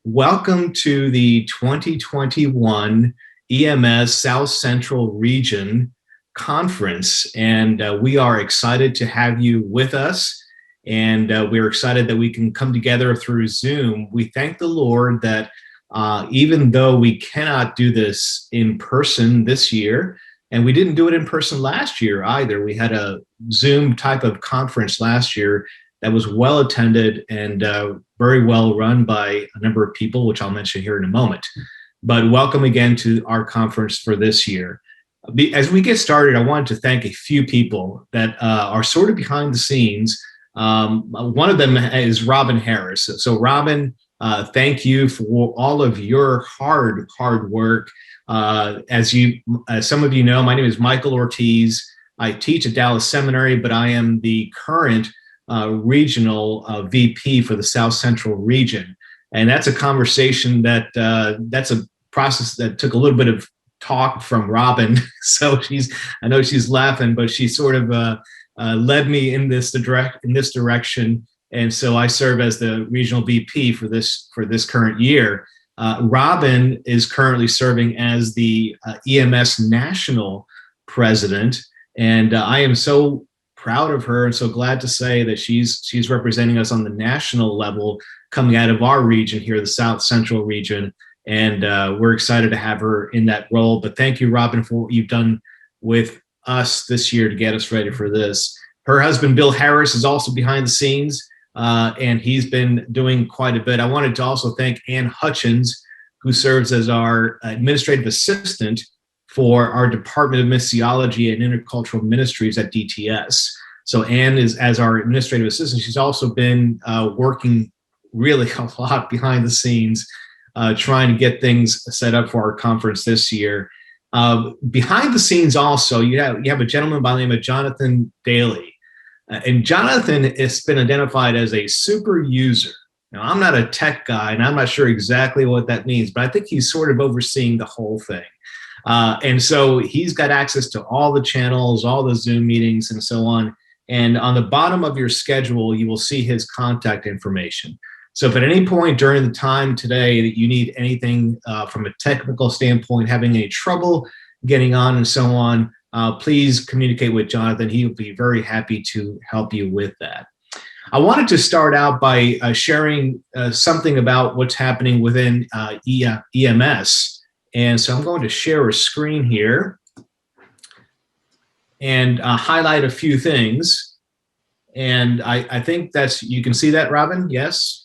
Welcome to the 2021 EMS South Central Region Conference. And we are excited to have you with us. And we're excited that we can come together through Zoom. We thank the Lord that even though we cannot do this in person this year, and we didn't do it in person last year either. We had a Zoom type of conference last year that was well attended and very well run by a number of people, which I'll mention here in a moment. But welcome again to our conference for this year. As we get started, I wanted to thank a few people that are sort of behind the scenes. One of them is Robin Harris. So Robin, thank you for all of your hard work. As some of you know, my name is Michael Ortiz. I teach at Dallas Seminary, but I am the current regional VP for the South Central region. And that's a conversation that's a process that took a little bit of talk from Robin. So I know she's laughing, but she sort of led me in this direction. And so I serve as the regional VP for this current year. Robin is currently serving as the EMS national president. And I am so proud of her and so glad to say that she's representing us on the national level coming out of our region here, the South Central region. And we're excited to have her in that role. But thank you, Robin, for what you've done with us this year to get us ready for this. Her husband, Bill Harris, is also behind the scenes, and he's been doing quite a bit. I wanted to also thank Ann Hutchins, who serves as our administrative assistant for our Department of Missiology and Intercultural Ministries at DTS. So Ann is, as our administrative assistant, she's also been working really a lot behind the scenes, trying to get things set up for our conference this year. Behind the scenes also, you have a gentleman by the name of Jonathan Daly. And Jonathan has been identified as a super user. Now, I'm not a tech guy, and I'm not sure exactly what that means, but I think he's sort of overseeing the whole thing. And so he's got access to all the channels, all the Zoom meetings, and so on. And on the bottom of your schedule, you will see his contact information. So if at any point during the time today that you need anything from a technical standpoint, having any trouble getting on and so on, please communicate with Jonathan. He will be very happy to help you with that. I wanted to start out by sharing something about what's happening within EMS. And so I'm going to share a screen here and highlight a few things. And I think you can see that, Robin? Yes?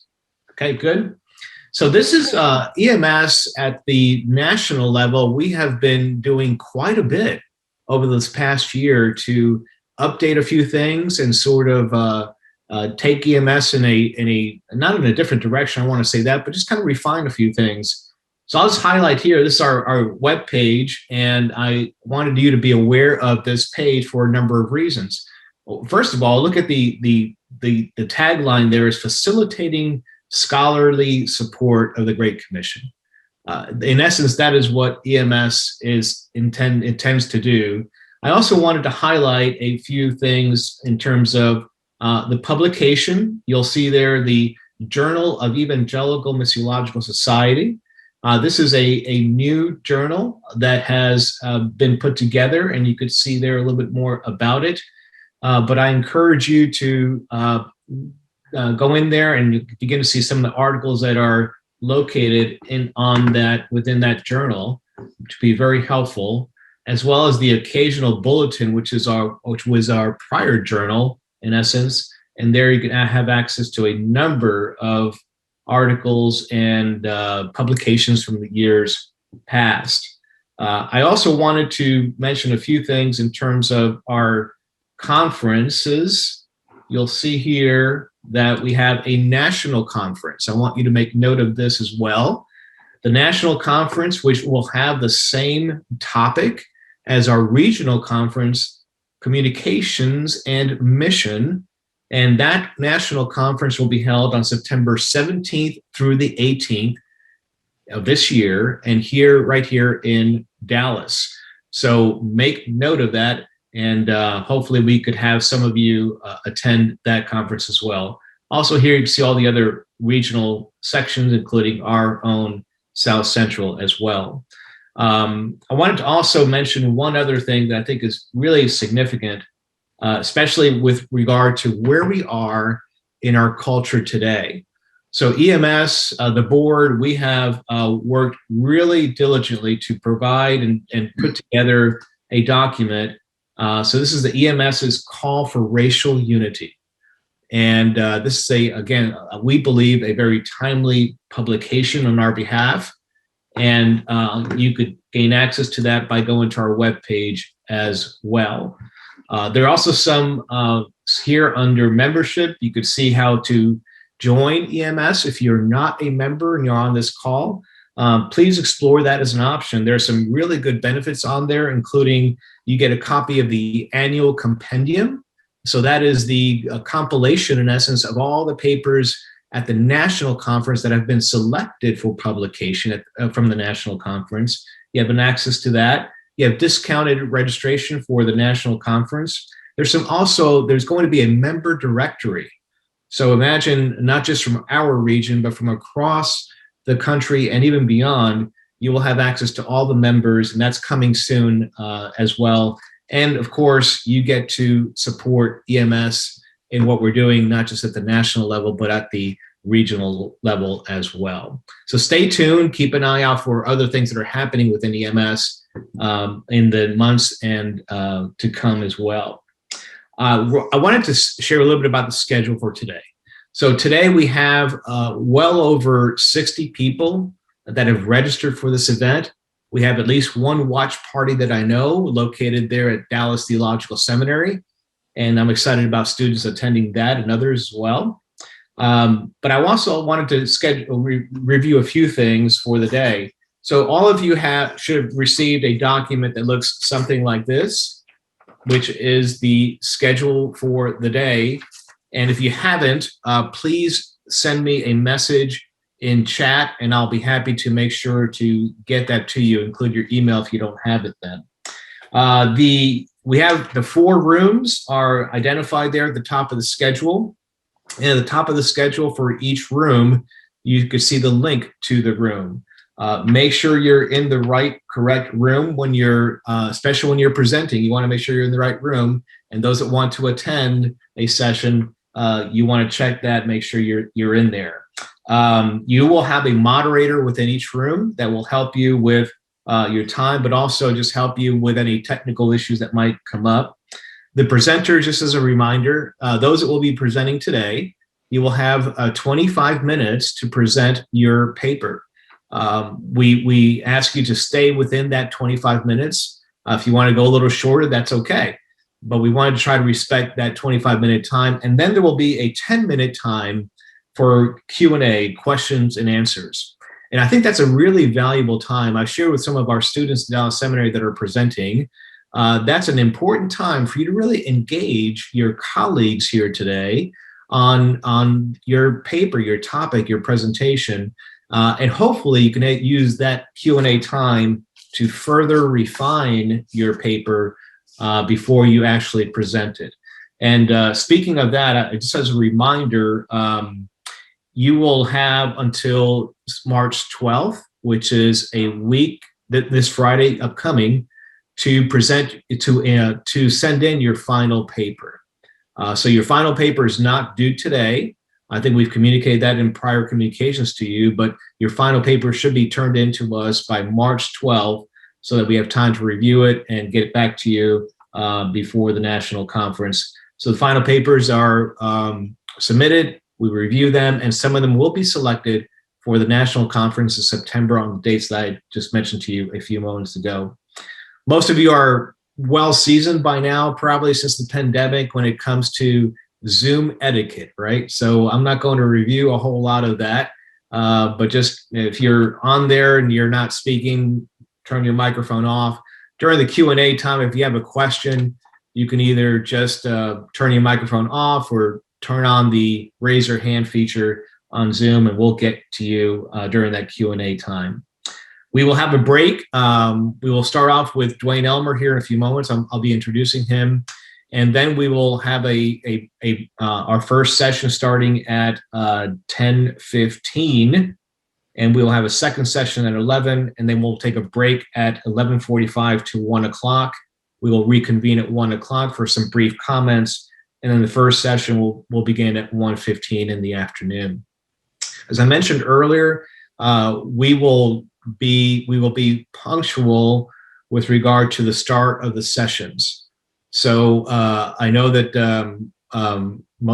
Okay, good. So this is EMS at the national level. We have been doing quite a bit over this past year to update a few things and sort of take EMS in a not in a different direction, I want to say that, but just kind of refine a few things. So I'll just highlight here, this is our web page, and I wanted you to be aware of this page for a number of reasons. Well, first of all, look at the tagline there is facilitating scholarly support of the Great Commission. In essence, that is what EMS intends to do. I also wanted to highlight a few things in terms of the publication. You'll see there the Journal of Evangelical Missiological Society. This is a new journal that has been put together, and you could see there a little bit more about it. But I encourage you to go in there and you begin to see some of the articles that are located within that journal, which would be very helpful, as well as the occasional bulletin, which was our prior journal in essence. And there you can have access to a number of articles and publications from the years past. I also wanted to mention a few things in terms of our conferences. You'll see here that we have a national conference. I want you to make note of this as well. The national conference, which will have the same topic as our regional conference, communications and mission. And that national conference will be held on September 17th through the 18th of this year, and right here in Dallas. So make note of that, and hopefully we could have some of you attend that conference as well. Also here you can see all the other regional sections, including our own South Central as well. I wanted to also mention one other thing that I think is really significant, especially with regard to where we are in our culture today. So EMS, the board, we have worked really diligently to provide and put together a document. So this is the EMS's call for racial unity. And this is again, we believe a very timely publication on our behalf. And you could gain access to that by going to our webpage as well. There are also some here under membership. You could see how to join EMS. If you're not a member and you're on this call, please explore that as an option. There are some really good benefits on there, including you get a copy of the annual compendium. So that is the compilation, in essence, of all the papers at the national conference that have been selected for publication from the national conference. You have an access to that. You have discounted registration for the national conference. There's going to be a member directory. So imagine not just from our region, but from across the country and even beyond, you will have access to all the members, and that's coming soon as well. And of course, you get to support EMS in what we're doing, not just at the national level, but at the regional level as well. So stay tuned, keep an eye out for other things that are happening within EMS in the months and to come as well. I wanted to share a little bit about the schedule for today. So today we have well over 60 people that have registered for this event. We have at least one watch party that I know located there at Dallas Theological Seminary, and I'm excited about students attending that and others as well. But I also wanted to review a few things for the day. So all of you should have received a document that looks something like this, which is the schedule for the day. And if you haven't, please send me a message in chat, and I'll be happy to make sure to get that to you, include your email if you don't have it then. We have the 4 rooms are identified there at the top of the schedule. And at the top of the schedule for each room, you can see the link to the room. Make sure you're in the correct room when you're, especially when you're presenting. You want to make sure you're in the right room. And those that want to attend a session, you want to check that, make sure you're in there. You will have a moderator within each room that will help you with your time, but also just help you with any technical issues that might come up. The presenter, just as a reminder, those that will be presenting today, you will have 25 minutes to present your paper. We ask you to stay within that 25 minutes. If you want to go a little shorter, that's okay. But we wanted to try to respect that 25-minute time. And then there will be a 10-minute time for Q&A, questions and answers. And I think that's a really valuable time. I share with some of our students at Dallas Seminary that are presenting. That's an important time for you to really engage your colleagues here today on your paper, your topic, your presentation. And hopefully you can use that Q&A time to further refine your paper before you actually present it. And speaking of that, just as a reminder, you will have until March 12th, which is a week, this Friday upcoming, to present, to send in your final paper. So your final paper is not due today. I think we've communicated that in prior communications to you, but your final paper should be turned in to us by March 12th so that we have time to review it and get it back to you before the national conference. So the final papers are submitted, we review them, and some of them will be selected for the national conference in September on the dates that I just mentioned to you a few moments ago. Most of you are well seasoned by now, probably since the pandemic, when it comes to Zoom etiquette, right? So I'm not going to review a whole lot of that, but just if you're on there and you're not speaking, turn your microphone off. During the Q&A time, if you have a question, you can either just turn your microphone off or turn on the raise your hand feature on Zoom, and we'll get to you during that Q&A time. We will have a break. We will start off with Duane Elmer here in a few moments. I'll be introducing him. And then we will have our first session starting at 10:15, and we will have a second session at 11, and then we'll take a break at 11:45 to 1 o'clock. We will reconvene at 1 o'clock for some brief comments, and then the first session will begin at 1:15 in the afternoon. As I mentioned earlier, we will be punctual with regard to the start of the sessions. So I know that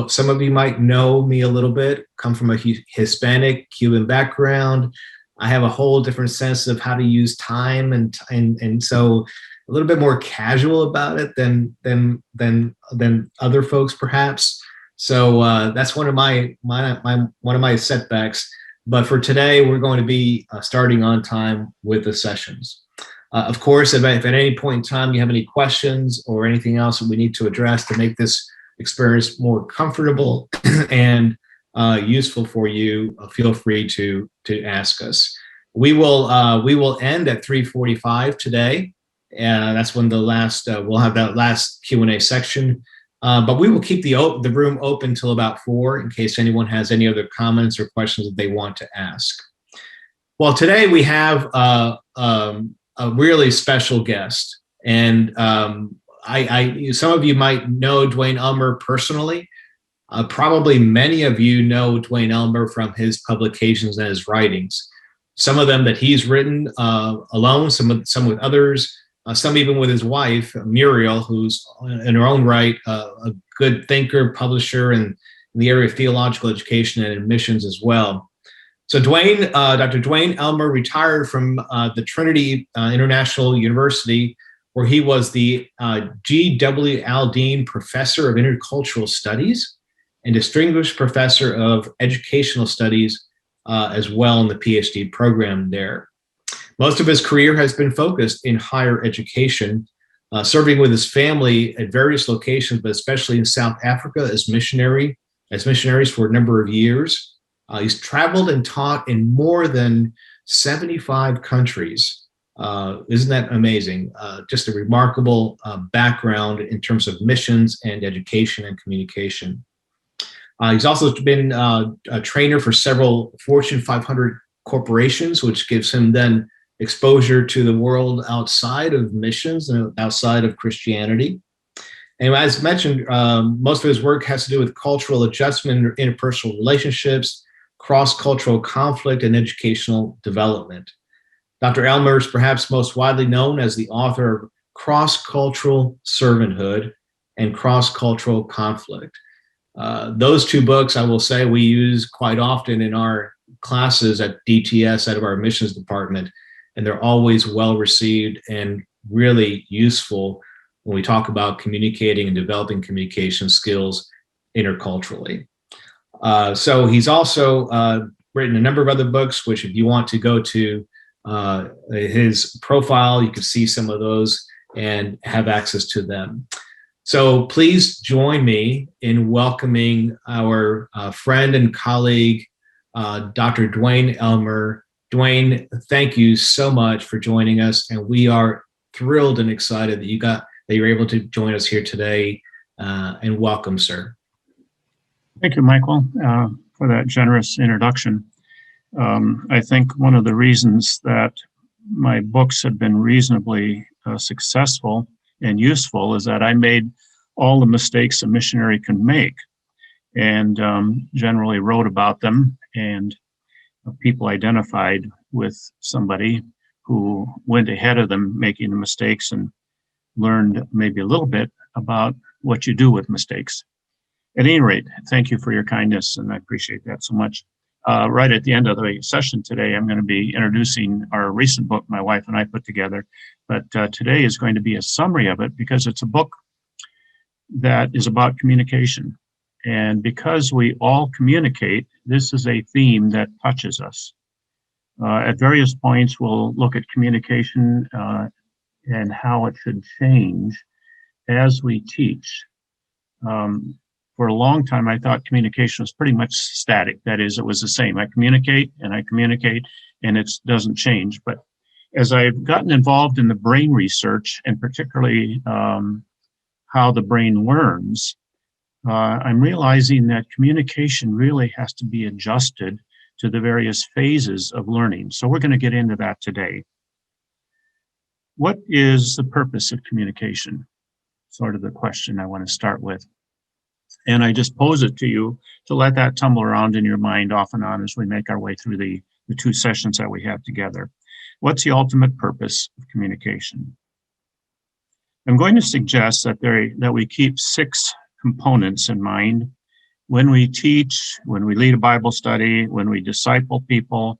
some of you might know me a little bit, come from a Hispanic Cuban background. I have a whole different sense of how to use time, and so a little bit more casual about it than other folks perhaps. So that's one of my setbacks. But for today, we're going to be starting on time with the sessions. Of course, if at any point in time you have any questions or anything else that we need to address to make this experience more comfortable and useful for you, feel free to ask us. We will end at 3:45 today, and that's when we'll have that last Q&A section. But we will keep the room open till about 4 in case anyone has any other comments or questions that they want to ask. Well, today we have a really special guest, and some of you might know Duane Elmer personally. Probably many of you know Duane Elmer from his publications and his writings. Some of them that he's written alone, some with others, some even with his wife, Muriel, who's in her own right a good thinker, publisher in the area of theological education and admissions as well. So Dr. Duane Elmer retired from the Trinity International University, where he was the G.W. Aldine Professor of Intercultural Studies and Distinguished Professor of Educational Studies as well in the PhD program there. Most of his career has been focused in higher education, serving with his family at various locations, but especially in South Africa as missionaries for a number of years. He's traveled and taught in more than 75 countries. Isn't that amazing? Just a remarkable background in terms of missions and education and communication. He's also been a trainer for several Fortune 500 corporations, which gives him then exposure to the world outside of missions and outside of Christianity. And as mentioned, most of his work has to do with cultural adjustment, interpersonal relationships, cross-cultural conflict, and educational development. Dr. Elmer is perhaps most widely known as the author of Cross-Cultural Servanthood and Cross-Cultural Conflict. Those two books, I will say, we use quite often in our classes at DTS out of our missions department, and they're always well received and really useful when we talk about communicating and developing communication skills interculturally. So he's also written a number of other books, which if you want to go to his profile, you can see some of those and have access to them. So please join me in welcoming our friend and colleague, Dr. Duane Elmer. Duane, thank you so much for joining us, and we are thrilled and excited that you're able to join us here today, and welcome, sir. Thank you, Michael, for that generous introduction. I think one of the reasons that my books have been reasonably successful and useful is that I made all the mistakes a missionary can make, and generally wrote about them, and people identified with somebody who went ahead of them making the mistakes and learned maybe a little bit about what you do with mistakes. At any rate, thank you for your kindness, and I appreciate that so much. Right at the end of the session today, I'm going to be introducing our recent book my wife and I put together, but today is going to be a summary of it because it's a book that is about communication. And because we all communicate, this is a theme that touches us. At various points, we'll look at communication and how it should change as we teach. For a long time, I thought communication was pretty much static. That is, it was the same. I communicate, and it doesn't change. But as I've gotten involved in the brain research, and particularly how the brain learns, I'm realizing that communication really has to be adjusted to the various phases of learning. So we're going to get into that today. What is the purpose of communication? Sort of the question I want to start with. And I just pose it to you to let that tumble around in your mind off and on as we make our way through the two sessions that we have together. What's the ultimate purpose of communication? I'm going to suggest that we keep 6 components in mind when we teach, when we lead a Bible study, when we disciple people,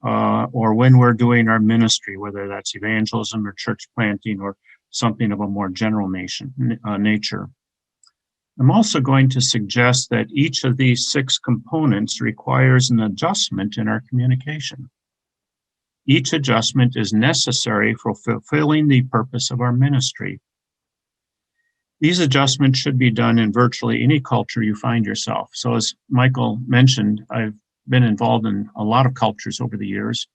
or when we're doing our ministry, whether that's evangelism or church planting or something of a more general nature. I'm also going to suggest that each of these 6 components requires an adjustment in our communication. Each adjustment is necessary for fulfilling the purpose of our ministry. These adjustments should be done in virtually any culture you find yourself. So as Michael mentioned, I've been involved in a lot of cultures over the years.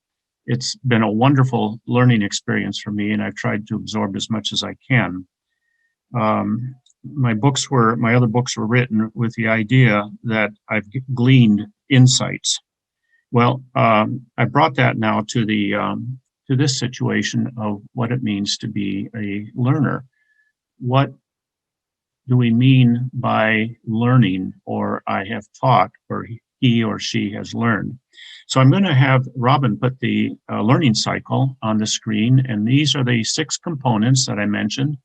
It's been a wonderful learning experience for me, and I've tried to absorb as much as I can. My other books were written with the idea that I've gleaned insights. Well, I brought that now to this situation of what it means to be a learner. What do we mean by learning, or I have taught, or he or she has learned? So I'm going to have Robin put the learning cycle on the screen, and these are the 6 components that I mentioned.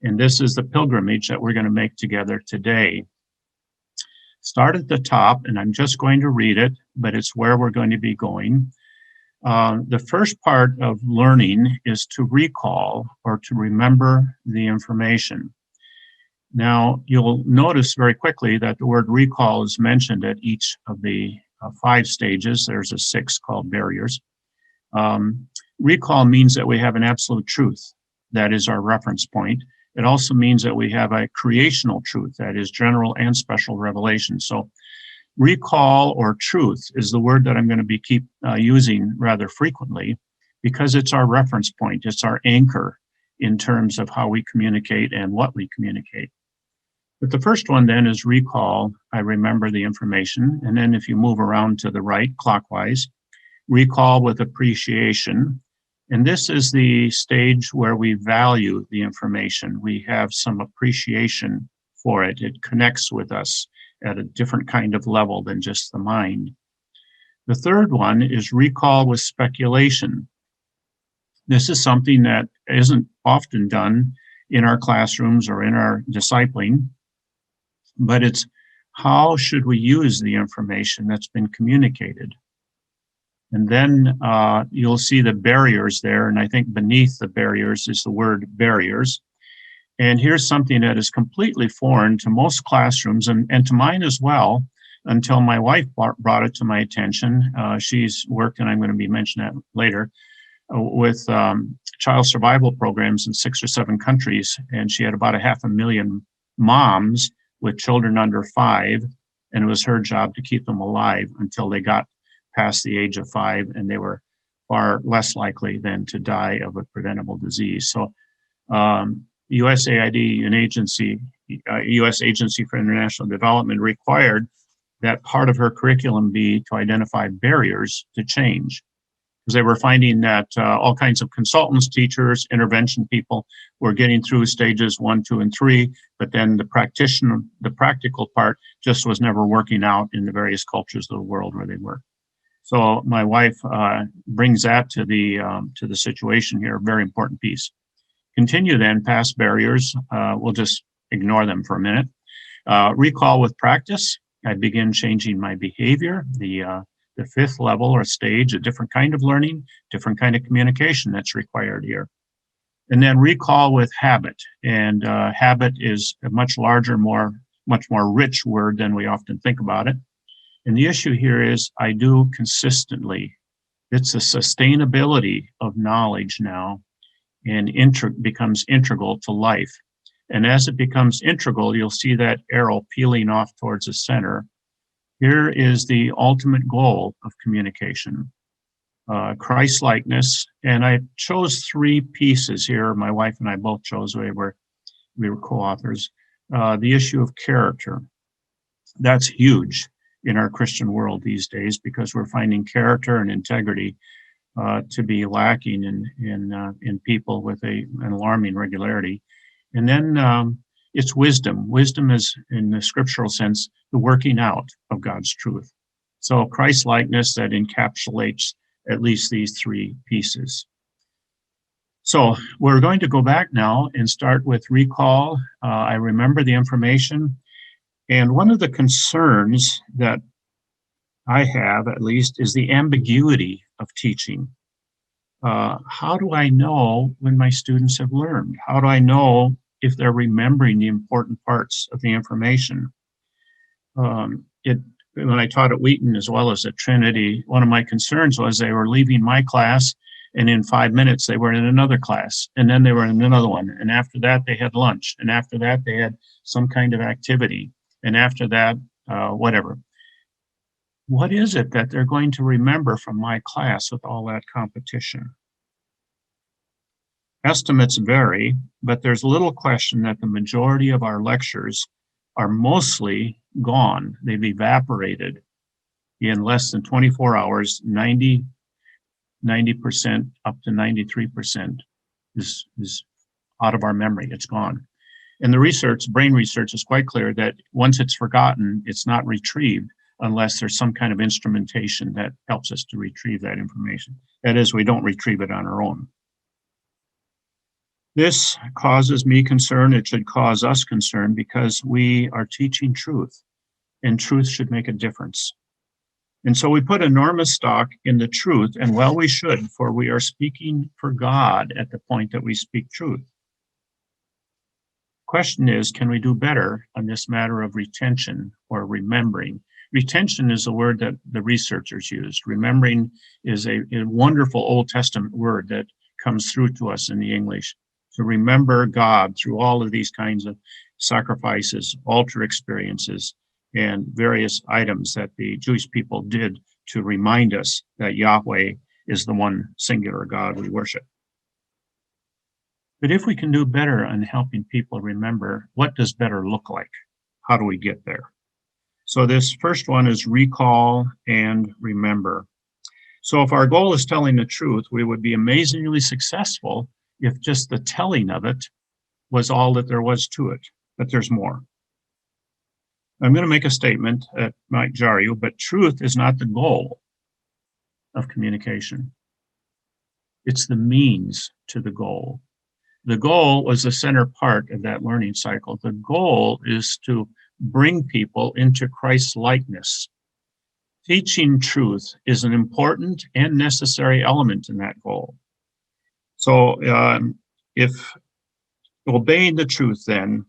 And this is the pilgrimage that we're going to make together today. Start at the top, and I'm just going to read it, but it's where we're going to be going. The first part of learning is to recall or to remember the information. Now, you'll notice very quickly that the word recall is mentioned at each of the 5 stages. There's a 6 called barriers. Recall means that we have an absolute truth. That is our reference point. It also means that we have a creational truth, that is general and special revelation. So recall or truth is the word that I'm going to keep using rather frequently because it's our reference point. It's our anchor in terms of how we communicate and what we communicate. But the first one then is recall. I remember the information. And then if you move around to the right clockwise, recall with appreciation. And this is the stage where we value the information. We have some appreciation for it. It connects with us at a different kind of level than just the mind. The third one is recall with speculation. This is something that isn't often done in our classrooms or in our discipling, but it's how should we use the information that's been communicated? And then you'll see the barriers there, and I think beneath the barriers is the word barriers. And here's something that is completely foreign to most classrooms and to mine as well, until my wife brought it to my attention. She's worked, and I'm going to be mentioning that later, with child survival programs in 6 or 7 countries, and she had about 500,000 moms with children under 5, and it was her job to keep them alive until they got past the age of 5, and they were far less likely than to die of a preventable disease. So USAID, an agency, U.S. Agency for International Development, required that part of her curriculum be to identify barriers to change, because they were finding that all kinds of consultants, teachers, intervention people were getting through stages 1, 2, and 3, but then the practical part just was never working out in the various cultures of the world where they were. So my wife brings that to the situation here, a very important piece. Continue then past barriers. We'll just ignore them for a minute. Recall with practice. I begin changing my behavior. The 5th level or stage, a different kind of learning, different kind of communication that's required here. And then recall with habit. And habit is a much larger, much more rich word than we often think about it. And the issue here is I do consistently. It's a sustainability of knowledge now, and becomes integral to life. And as it becomes integral, you'll see that arrow peeling off towards the center. Here is the ultimate goal of communication, Christ-likeness. And I chose 3 pieces here. My wife and I both chose. We were we were co-authors, the issue of character. That's huge in our Christian world these days because we're finding character and integrity to be lacking in people with an alarming regularity. And then it's wisdom. Wisdom is, in the scriptural sense, the working out of God's truth. So Christ-likeness that encapsulates at least these three pieces. So we're going to go back now and start with recall. I remember the information. And one of the concerns that I have, at least, is the ambiguity of teaching. How do I know when my students have learned? How do I know if they're remembering the important parts of the information? When I taught at Wheaton as well as at Trinity, one of my concerns was they were leaving my class, and in 5 minutes they were in another class, and then they were in another one, and after that they had lunch, and after that they had some kind of activity, and after that, whatever. What is it that they're going to remember from my class with all that competition? Estimates vary, but there's little question that the majority of our lectures are mostly gone. They've evaporated in less than 24 hours. 90% up to 93% is out of our memory. It's gone. And the research, brain research, is quite clear that once it's forgotten, it's not retrieved unless there's some kind of instrumentation that helps us to retrieve that information. That is, we don't retrieve it on our own. This causes me concern. It should cause us concern because we are teaching truth, and truth should make a difference. And so we put enormous stock in the truth, and well, we should, for we are speaking for God at the point that we speak truth. Question is, can we do better on this matter of retention or remembering? Retention is a word that the researchers used. Remembering is a wonderful Old Testament word that comes through to us in the English. To remember God through all of these kinds of sacrifices, altar experiences, and various items that the Jewish people did to remind us that Yahweh is the one singular God we worship. But if we can do better on helping people remember, what does better look like? How do we get there? So this first one is recall and remember. So if our goal is telling the truth, we would be amazingly successful if just the telling of it was all that there was to it, but there's more. I'm going to make a statement that might jar you, but truth is not the goal of communication. It's the means to the goal. The goal was the center part of that learning cycle. The goal is to bring people into Christ's likeness. Teaching truth is an important and necessary element in that goal. So if obeying the truth then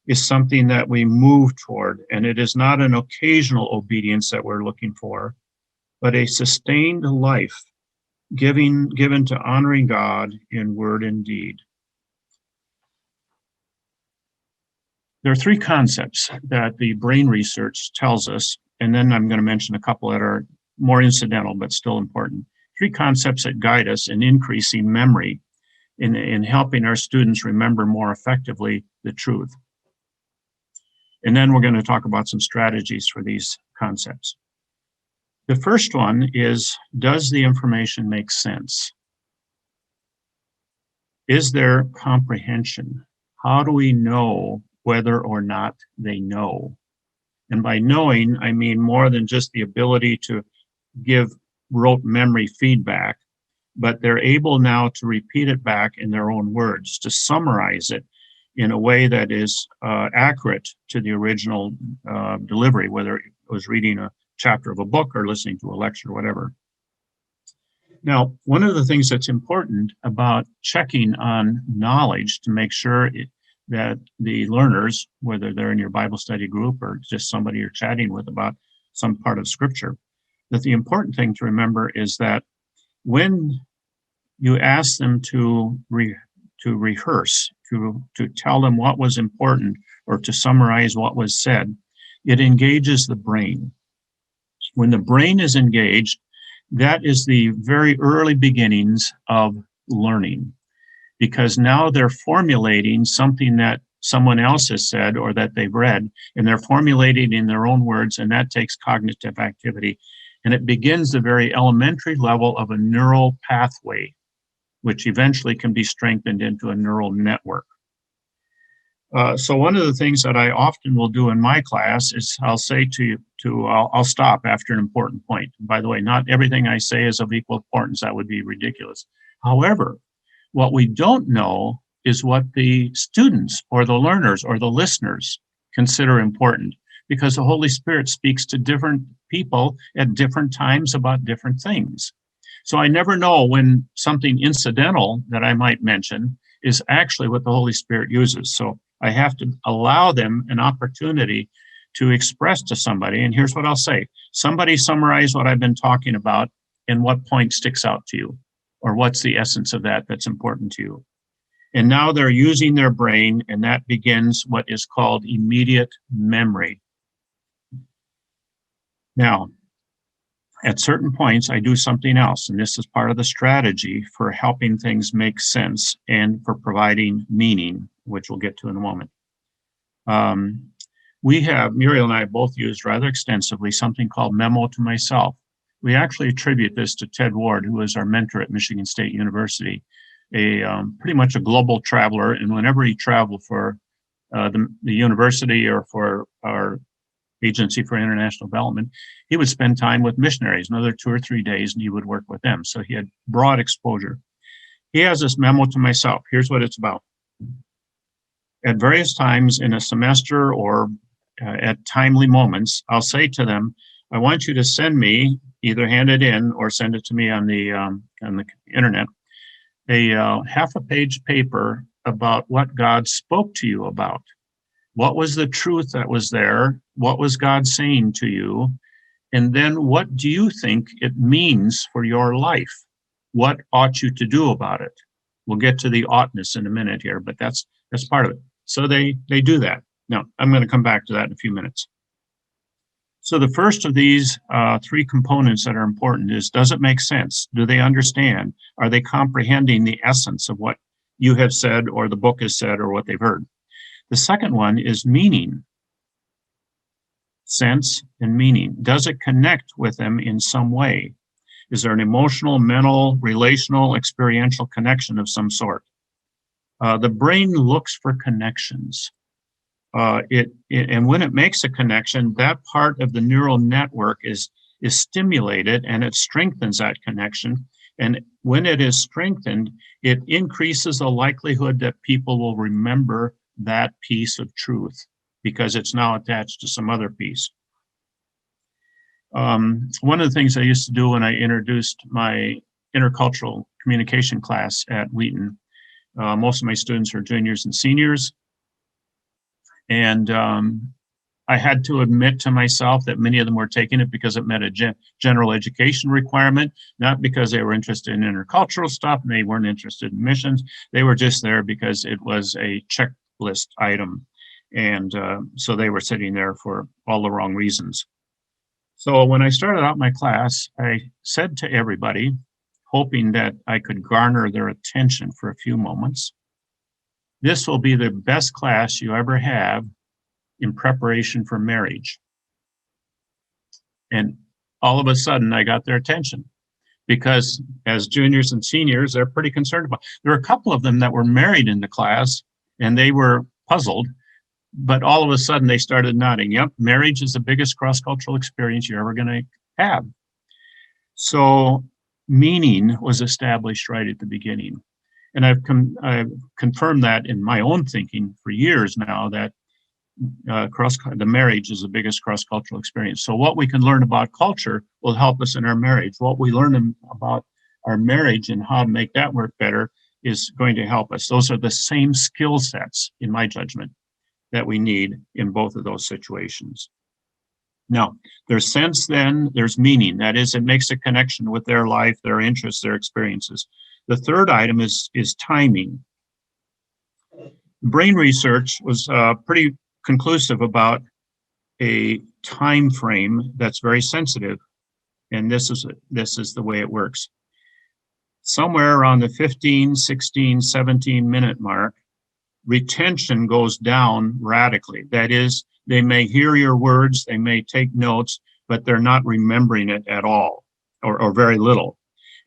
is something that we move toward, and it is not an occasional obedience that we're looking for, but a sustained life given to honoring God in word and deed. There are three concepts that the brain research tells us, and then I'm going to mention a couple that are more incidental but still important. Three concepts that guide us in increasing memory, in helping our students remember more effectively the truth. And then we're going to talk about some strategies for these concepts. The first one is, does the information make sense? Is there comprehension? How do we know whether or not they know? And by knowing, I mean more than just the ability to give rote memory feedback, but they're able now to repeat it back in their own words, to summarize it in a way that is accurate to the original delivery, whether it was reading a chapter of a book or listening to a lecture or whatever. Now, one of the things that's important about checking on knowledge to make sure that the learners, whether they're in your Bible study group or just somebody you're chatting with about some part of Scripture, that the important thing to remember is that when you ask them to rehearse, to tell them what was important or to summarize what was said, it engages the brain. When the brain is engaged, that is the very early beginnings of learning, because now they're formulating something that someone else has said or that they've read, and they're formulating in their own words, and that takes cognitive activity. And it begins the very elementary level of a neural pathway, which eventually can be strengthened into a neural network. So one of the things that I often will do in my class is I'll say I'll stop after an important point. By the way, not everything I say is of equal importance. That would be ridiculous. However, what we don't know is what the students or the learners or the listeners consider important, because the Holy Spirit speaks to different people at different times about different things. So I never know when something incidental that I might mention is actually what the Holy Spirit uses. So I have to allow them an opportunity to express to somebody. And here's what I'll say. Somebody summarize what I've been talking about and what point sticks out to you, or what's the essence of that that's important to you. And now they're using their brain, and that begins what is called immediate memory. Now, at certain points, I do something else, and this is part of the strategy for helping things make sense and for providing meaning, which we'll get to in a moment. Muriel and I both used rather extensively something called Memo to Myself. We actually attribute this to Ted Ward, who was our mentor at Michigan State University, pretty much a global traveler, and whenever he traveled for the university or for our Agency for International Development, he would spend time with missionaries, another 2 or 3 days, and he would work with them. So he had broad exposure. He has this Memo to Myself. Here's what it's about. At various times in a semester or at timely moments, I'll say to them, I want you to send me, either hand it in or send it to me on the internet, a half a page paper about what God spoke to you about. What was the truth that was there? What was God saying to you? And then what do you think it means for your life? What ought you to do about it? We'll get to the oughtness in a minute here, but that's part of it. So they do that. Now, I'm going to come back to that in a few minutes. So the first of these 3 components that are important is, does it make sense? Do they understand? Are they comprehending the essence of what you have said or the book has said or what they've heard? The second one is meaning. Sense and meaning. Does it connect with them in some way? Is there an emotional, mental, relational, experiential connection of some sort? The brain looks for connections. And when it makes a connection, that part of the neural network is stimulated, and it strengthens that connection. And when it is strengthened, it increases the likelihood that people will remember that piece of truth because it's now attached to some other piece. One of the things I used to do when I introduced my intercultural communication class at Wheaton, most of my students are juniors and seniors, and I had to admit to myself that many of them were taking it because it met a general education requirement, not because they were interested in intercultural stuff and they weren't interested in missions. They were just there because it was a checklist item. And so they were sitting there for all the wrong reasons. So when I started out my class, I said to everybody, hoping that I could garner their attention for a few moments, this will be the best class you ever have in preparation for marriage. And all of a sudden I got their attention, because as juniors and seniors, they're pretty concerned about. There were a couple of them that were married in the class and they were puzzled, but all of a sudden they started nodding. Yep, marriage is the biggest cross-cultural experience you're ever going to have. So meaning was established right at the beginning. And I've confirmed that in my own thinking for years now, that the marriage is the biggest cross-cultural experience. So what we can learn about culture will help us in our marriage. What we learn about our marriage and how to make that work better is going to help us. Those are the same skill sets, in my judgment, that we need in both of those situations. Now, there's sense, then there's meaning. That is, it makes a connection with their life, their interests, their experiences. The third item is timing. Brain research was pretty conclusive about a time frame that's very sensitive, and this is the way it works. Somewhere around the 15, 16, 17 minute mark, retention goes down radically. That is, they may hear your words, they may take notes, but they're not remembering it at all, or very little.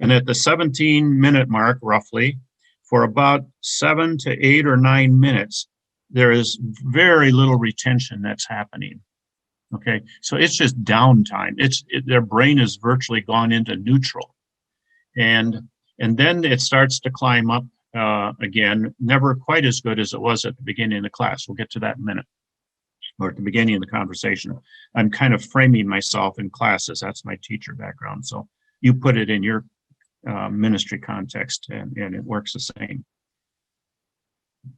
And at the 17-minute mark, roughly, for about 7 to 8 or 9 minutes, there is very little retention that's happening. Okay, so it's just downtime. Their brain is virtually gone into neutral, and then it starts to climb up again. Never quite as good as it was at the beginning of the class. We'll get to that in a minute, or at the beginning of the conversation. I'm kind of framing myself in classes. That's my teacher background. So you put it in your ministry context, and it works the same.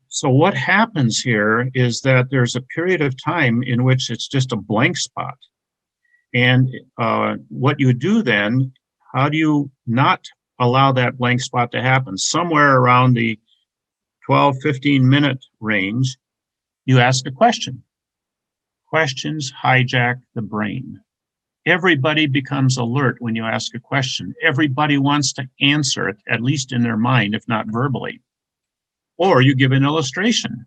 So what happens here is that there's a period of time in which it's just a blank spot. And what you do then, how do you not allow that blank spot to happen? Somewhere around the 12, 15-minute range, you ask a question. Questions hijack the brain. Everybody becomes alert when you ask a question. Everybody wants to answer it, at least in their mind, if not verbally. Or you give an illustration.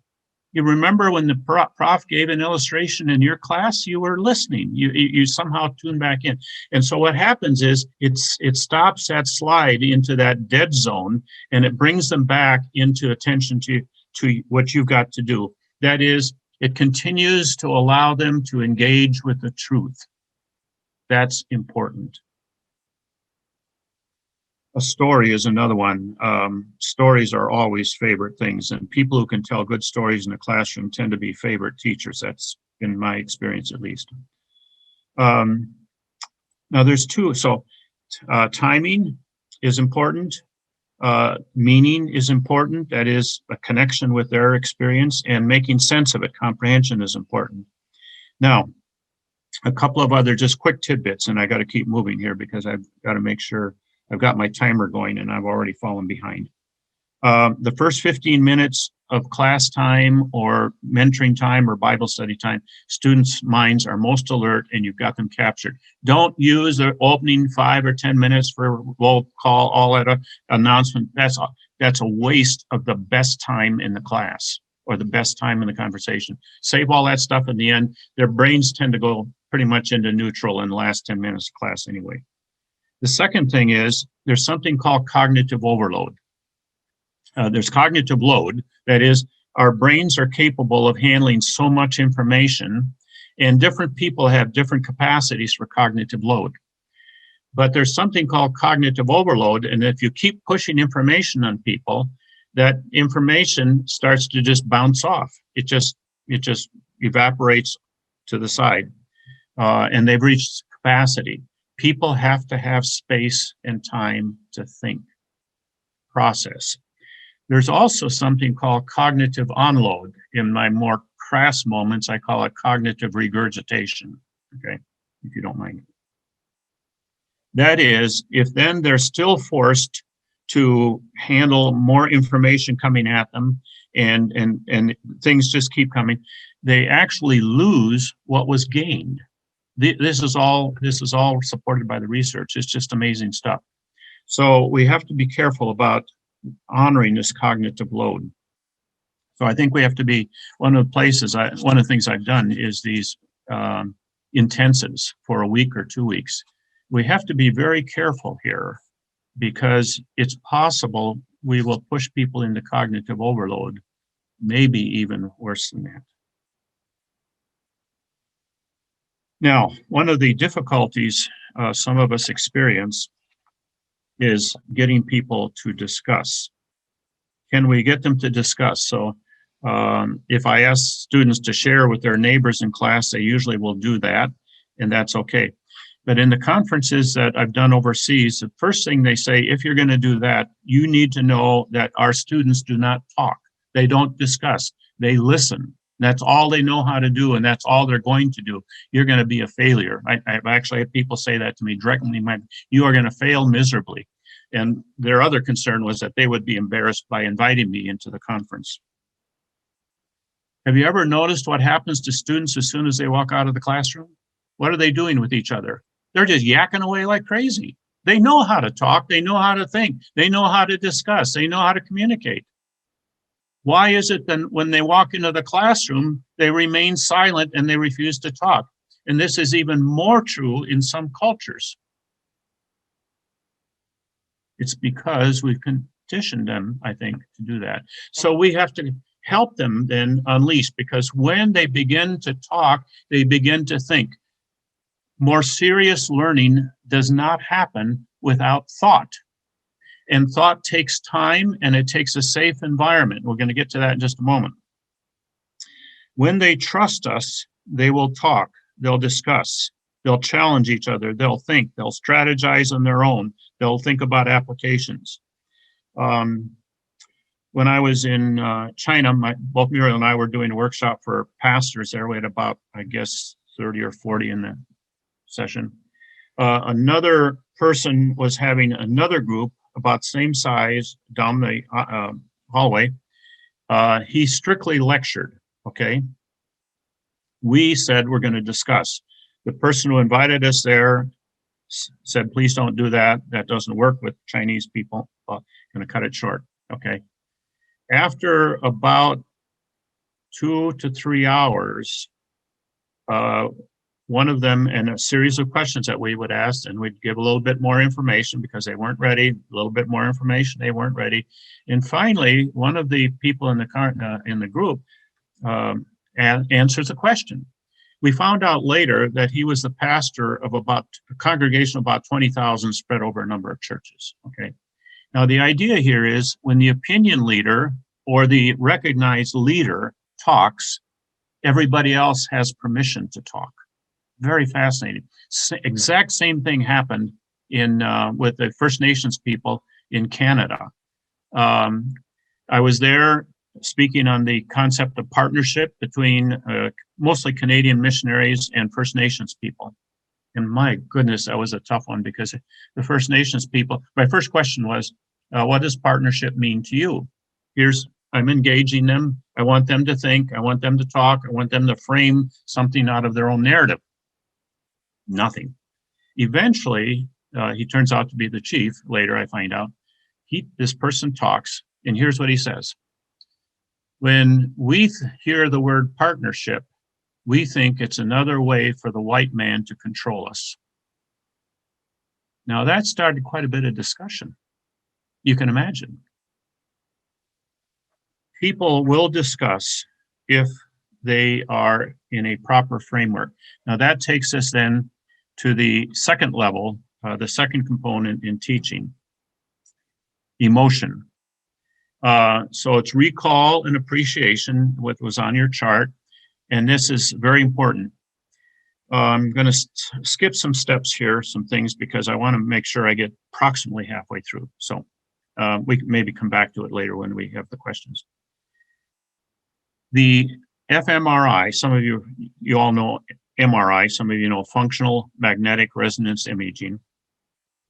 You remember when the prof gave an illustration in your class, you were listening. You somehow tune back in. And so what happens is it stops that slide into that dead zone, and it brings them back into attention to what you've got to do. That is, it continues to allow them to engage with the truth. That's important. A story is another one. Stories are always favorite things, and people who can tell good stories in the classroom tend to be favorite teachers. That's in my experience, at least. Now there's two. So timing is important. Meaning is important. That is a connection with their experience, and making sense of it. Comprehension is important. Now, a couple of other just quick tidbits, and I got to keep moving here because I've got to make sure I've got my timer going, and I've already fallen behind. The first 15 minutes of class time or mentoring time or Bible study time, students' minds are most alert, and you've got them captured. Don't use the opening 5 or 10 minutes for roll call, all that announcement. That's a waste of the best time in the class or the best time in the conversation. Save all that stuff in the end. Their brains tend to go pretty much into neutral in the last 10 minutes of class anyway. The second thing is there's something called cognitive overload. There's cognitive load. That is, our brains are capable of handling so much information, and different people have different capacities for cognitive load. But there's something called cognitive overload, and if you keep pushing information on people, that information starts to just bounce off. It just evaporates to the side, and they've reached capacity. People have to have space and time to think, process. There's also something called cognitive onload. In my more crass moments, I call it cognitive regurgitation, okay, if you don't mind. That is, if then they're still forced to handle more information coming at them, and things just keep coming, they actually lose what was gained. This is all supported by the research. It's just amazing stuff. So we have to be careful about honoring this cognitive load. So I think we have to be, one of the things I've done is these intensives for a week or 2 weeks. We have to be very careful here, because it's possible we will push people into cognitive overload, maybe even worse than that. Now, one of the difficulties some of us experience is getting people to discuss. Can we get them to discuss? So if I ask students to share with their neighbors in class, they usually will do that, and that's okay. But in the conferences that I've done overseas, the first thing they say, if you're going to do that, you need to know that our students do not talk. They don't discuss. They listen. That's all they know how to do, and that's all they're going to do. You're going to be a failure. I've actually had people say that to me directly. You are going to fail miserably. And their other concern was that they would be embarrassed by inviting me into the conference. Have you ever noticed what happens to students as soon as they walk out of the classroom? What are they doing with each other? They're just yakking away like crazy. They know how to talk. They know how to think. They know how to discuss. They know how to communicate. Why is it then when they walk into the classroom, they remain silent and they refuse to talk? And this is even more true in some cultures. It's because we've conditioned them, I think, to do that. So we have to help them then unleash, because when they begin to talk, they begin to think. More serious learning does not happen without thought. And thought takes time, and it takes a safe environment. We're going to get to that in just a moment. When they trust us, they will talk, they'll discuss, they'll challenge each other, they'll think, they'll strategize on their own, they'll think about applications. When I was in China, both Muriel and I were doing a workshop for pastors there. We had about, I guess, 30 or 40 in the session. Another person was having another group about same size down the hallway. He strictly lectured, okay? We said we're going to discuss. The person who invited us there said, please don't do that. That doesn't work with Chinese people. Going to cut it short, okay? After about 2 to 3 hours, one of them, and a series of questions that we would ask, and we'd give a little bit more information because they weren't ready, a little bit more information, they weren't ready. And finally, one of the people in the group answers a question. We found out later that he was the pastor of about a congregation of about 20,000 spread over a number of churches, okay? Now, the idea here is when the opinion leader or the recognized leader talks, everybody else has permission to talk. Very fascinating. Exact same thing happened with the First Nations people in Canada. I was there speaking on the concept of partnership between mostly Canadian missionaries and First Nations people. And my goodness, that was a tough one, because the First Nations people, my first question was, what does partnership mean to you? I'm engaging them. I want them to think. I want them to talk. I want them to frame something out of their own narrative. Nothing. Eventually, he turns out to be the chief. Later, I find out this person talks, and here's what he says. When we hear the word partnership, we think it's another way for the white man to control us. Now, that started quite a bit of discussion. You can imagine. People will discuss if they are in a proper framework. Now, that takes us then to the second level, the second component in teaching, emotion. So it's recall and appreciation, what was on your chart, and this is very important. I'm going to skip some steps here, some things, because I want to make sure I get approximately halfway through. So we can maybe come back to it later when we have the questions. The fMRI, some of you all know MRI, some of you know functional magnetic resonance imaging.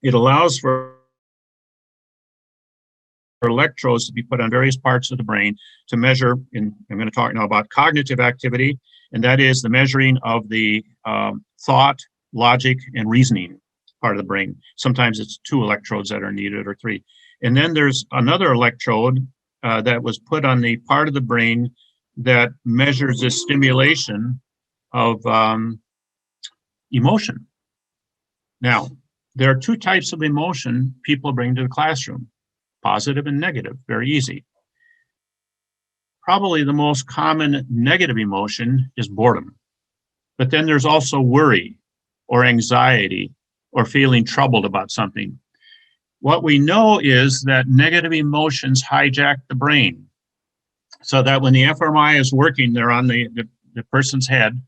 It allows for electrodes to be put on various parts of the brain to measure, and I'm going to talk now about cognitive activity, and that is the measuring of the thought, logic, and reasoning part of the brain. Sometimes it's 2 electrodes that are needed, or 3. And then there's another electrode that was put on the part of the brain that measures the stimulation of emotion. Now, there are 2 types of emotion people bring to the classroom, positive and negative, very easy. Probably the most common negative emotion is boredom. But then there's also worry or anxiety or feeling troubled about something. What we know is that negative emotions hijack the brain, so that when the fMRI is working, they're on the person's head,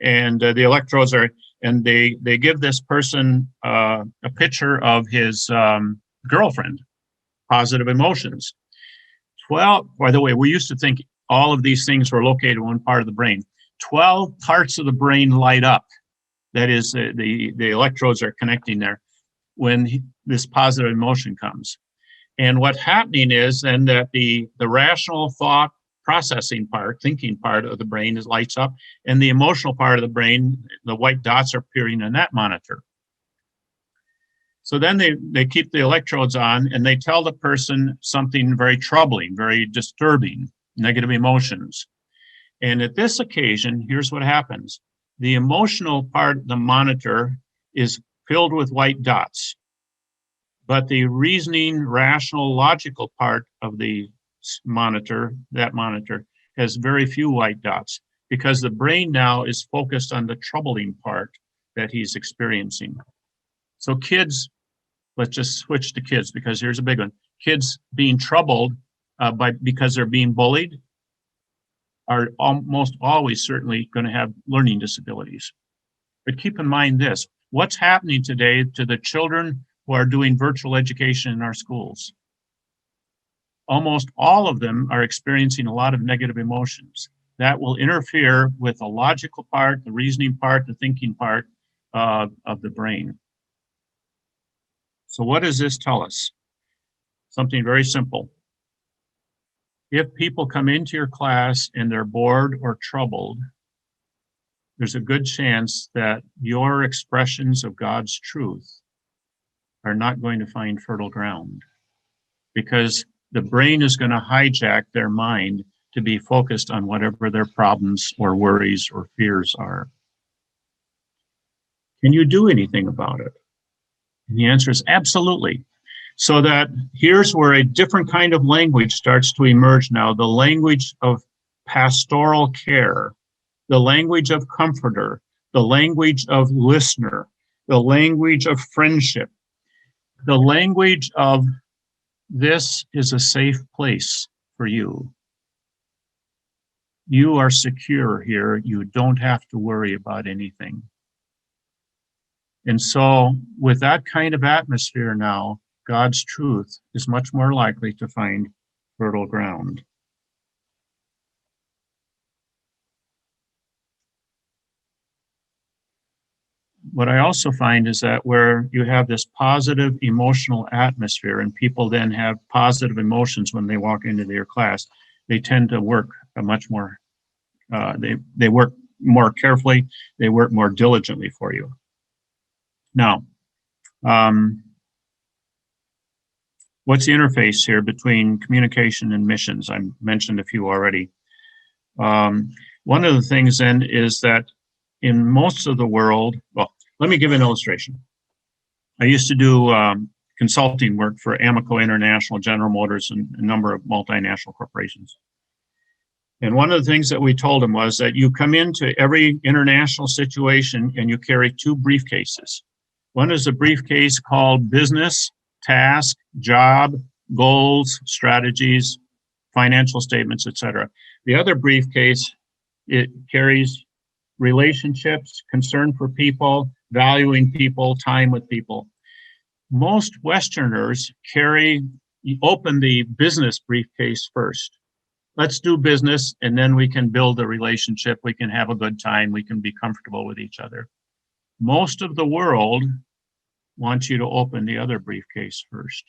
and the electrodes are, and they give this person a picture of his girlfriend, positive emotions. Well, by the way, we used to think all of these things were located in one part of the brain. 12 parts of the brain light up. That is, the electrodes are connecting there when this positive emotion comes. And what's happening is then that the rational thought processing part, thinking part of the brain lights up, and the emotional part of the brain, the white dots are appearing in that monitor. So then they keep the electrodes on, and they tell the person something very troubling, very disturbing. negative emotions. And at this occasion, here's what happens. The emotional part of the monitor is filled with white dots, but the reasoning, rational, logical part of the monitor, that monitor, has very few white dots because the brain now is focused on the troubling part that he's experiencing. So kids, let's just switch to kids because here's a big one. Kids being troubled because they're being bullied are almost always certainly going to have learning disabilities. But keep in mind this, what's happening today to the children who are doing virtual education in our schools? Almost all of them are experiencing a lot of negative emotions. That will interfere with the logical part, the reasoning part, the thinking part of the brain. So what does this tell us? Something very simple. If people come into your class and they're bored or troubled, there's a good chance that your expressions of God's truth are not going to find fertile ground because the brain is going to hijack their mind to be focused on whatever their problems or worries or fears are. Can you do anything about it? And the answer is absolutely. So that here's where a different kind of language starts to emerge now, the language of pastoral care, the language of comforter, the language of listener, the language of friendship, the language of this is a safe place for you. You are secure here. You don't have to worry about anything. And so with that kind of atmosphere now, God's truth is much more likely to find fertile ground. What I also find is that where you have this positive emotional atmosphere and people then have positive emotions when they walk into their class, they tend to work much more, they work more carefully, they work more diligently for you. Now, what's the interface here between communication and missions? I mentioned a few already. One of the things then is that in most of the world, well, let me give an illustration. I used to do consulting work for Amoco International, General Motors, and a number of multinational corporations. And one of the things that we told them was that you come into every international situation and you carry two briefcases. One is a briefcase called business, task, job, goals, strategies, financial statements, etc. The other briefcase, it carries relationships, concern for people, valuing people, time with people. Most Westerners open the business briefcase first. Let's do business and then we can build a relationship, we can have a good time, we can be comfortable with each other. Most of the world wants you to open the other briefcase first.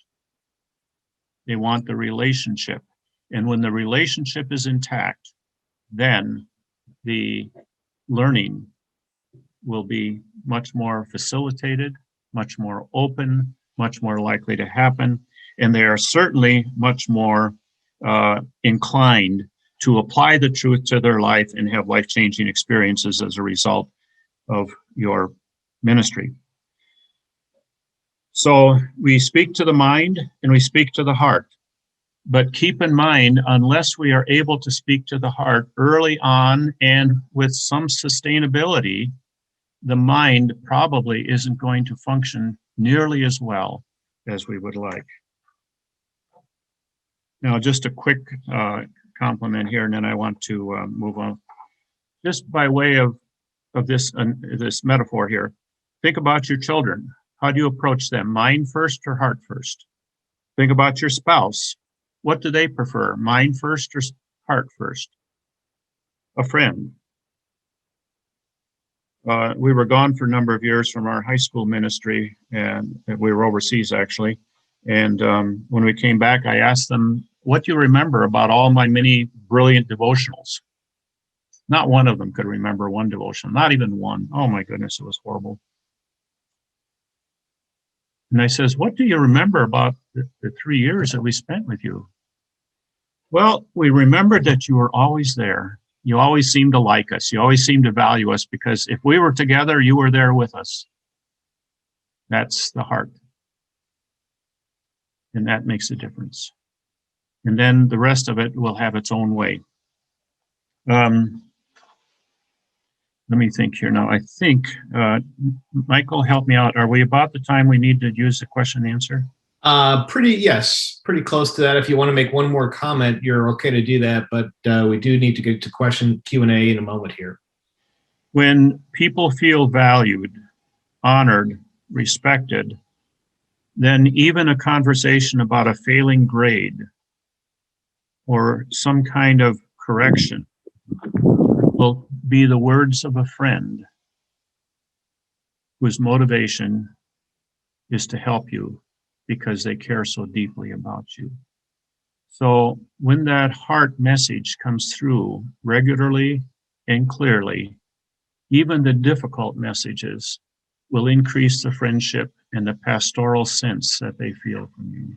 They want the relationship. And when the relationship is intact, then the learning will be much more facilitated, much more open, much more likely to happen. And they are certainly much more inclined to apply the truth to their life and have life-changing experiences as a result of your ministry. So we speak to the mind and we speak to the heart. But keep in mind, unless we are able to speak to the heart early on and with some sustainability, the mind probably isn't going to function nearly as well as we would like. Now, just a quick compliment here, and then I want to move on. Just by way of this metaphor here, think about your children. How do you approach them? Mind first or heart first? Think about your spouse. What do they prefer? Mind first or heart first? A friend. We were gone for a number of years from our high school ministry, and we were overseas actually. And when we came back, I asked them, what do you remember about all my many brilliant devotionals? Not one of them could remember one devotion, not even one. Oh my goodness, it was horrible. And I says, what do you remember about the 3 years that we spent with you? Well, we remembered that you were always there. You always seemed to like us. You always seemed to value us because if we were together, you were there with us. That's the heart. And that makes a difference. And then the rest of it will have its own way. Let me think here now. I think, Michael, help me out. Are we about the time we need to use the question and answer? Yes, pretty close to that. If you want to make one more comment, you're okay to do that, but we do need to get to question Q&A in a moment here. When people feel valued, honored, respected, then even a conversation about a failing grade or some kind of correction will be the words of a friend whose motivation is to help you because they care so deeply about you. So when that heart message comes through regularly and clearly, even the difficult messages will increase the friendship and the pastoral sense that they feel from you.